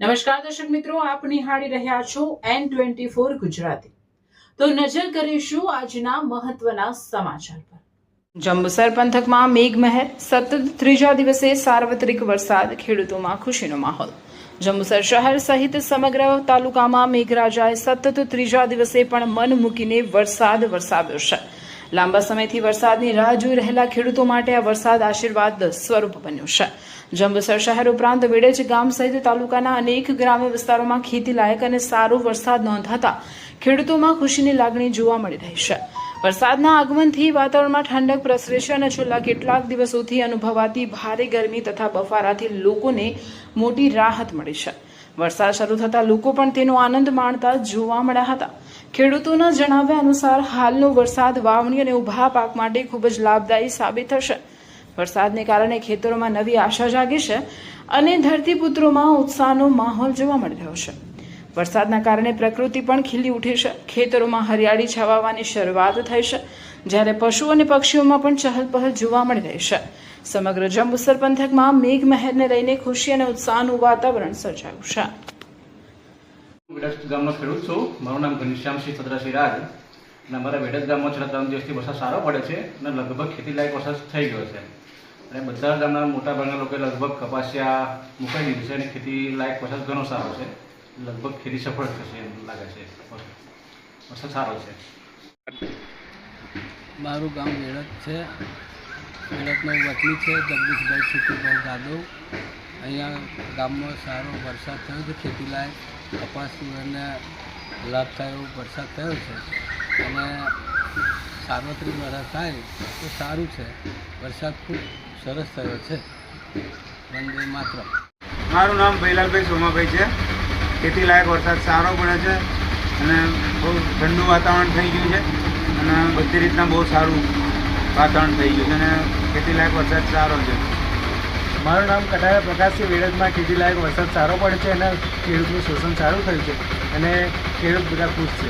નમસ્કાર દર્શક મિત્રો, આપ નિહાળી રહ્યા છો N24 ગુજરાતી। તો નજર કરીશું આજના મહત્વના સમાચાર પર। જંબુસર પંથકમાં મેઘમહેર, સતત ત્રીજા દિવસે સાર્વત્રિક વરસાદ, ખેડૂતોમાં ખુશીનો માહોલ। જંબુસર શહેર સહિત સમગ્ર તાલુકામાં મેઘરાજાએ સતત ત્રીજા દિવસે પણ મન મૂકીને વરસાદ વરસાવ્યો છે। લાંબા સમયથી વરસાદની રાહ જોઈ રહેલા ખેડૂતો માટે આ વરસાદ આશીર્વાદ સ્વરૂપ બન્યો છે। જંબુસર શહેર ઉપરાંત વેડજ ગામ સહિત તાલુકાના અનેક ગ્રામ્ય વિસ્તારોમાં ખેતી લાયક અને સારો વરસાદ નોંધાતા ખેડૂતોમાં ખુશીની લાગણી જોવા મળી રહી છે। વરસાદના આગમનથી વાતાવરણમાં ઠંડક પ્રસરે છે અને છેલ્લા કેટલાક દિવસોથી અનુભવાતી ભારે ગરમી તથા બફારાથી લોકોને મોટી રાહત મળી છે। વરસાદ શરૂ થતાં લોકો પણ તેનો આનંદ માણતા જોવા મળ્યા હતા। ખેડૂતોના જણાવ્યા અનુસાર હાલનો વરસાદ વાવણી અને ઊભા પાક માટે ખૂબ જ લાભદાયી સાબિત થશે। વરસાદને કારણે ખેતરોમાં નવી આશા જાગી છે અને ધરતીપુત્રોમાં ઉત્સાહનો માહોલ જોવા મળી રહ્યો છે। વરસાદના કારણે પ્રકૃતિ પણ ખીલી ઉઠી છે। ખેતરોમાં હરિયાળી છવાવાની શરૂઆત થઈ છે, જ્યારે પશુ અને પક્ષીઓમાં પણ ચહલપહલ જોવા મળી રહી છે। સમગ્ર જંબુસર પંથકમાં મેઘમહેરને લઈને ખુશી અને ઉત્સાહનું વાતાવરણ સર્જાયું છે। વેડજ ગામનો ખેડૂત છું। મારું નામ ઘનશ્યામસિંહ સદરાસિંહ રાજ અને અમારા વેડજ ગામમાં છેલ્લા 3 દિવસથી વરસાદ સારો પડે છે અને લગભગ ખેતી લાયક વરસાદ થઈ ગયો છે અને બધા ગામના મોટાભાગના લોકોએ લગભગ કપાસિયા મુકાઈ દીધી છે અને ખેતી લાયક વરસાદ ઘણો સારો છે। લગભગ ખેતી સફળ થશે એમ લાગે છે। વરસાદ સારો છે। મારું ગામ વેડજ છે। વેડજનો વતની છે જગદીશભાઈ છુટુભાઈ જાદવ। અહીંયા ગામમાં સારો વરસાદ થયો છે, ખેતી લાયક કપાસને લાભ થાય એવો વરસાદ થયો છે અને સાર્વત્રિક વરસાદ થાય તો સારું છે। વરસાદ ખૂબ સરસ થયો છે। વંદે માતરમ। મારું નામ ભૈલાલભાઈ સોમાભાઈ છે। ખેતી લાયક વરસાદ સારો પડે છે અને બહુ ઠંડુ વાતાવરણ થઈ ગયું છે અને બધી રીતના બહુ સારું વાતાવરણ થઈ ગયું છે અને ખેતી લાયક વરસાદ સારો છે। મારું નામ કટારા પ્રકાશસિંહ। વેડજમાં ખેતી લાયક વરસાદ સારો પડે છે અને ખેડૂતનું શોષણ સારું થયું છે અને ખેડૂત બધા ખુશ છે।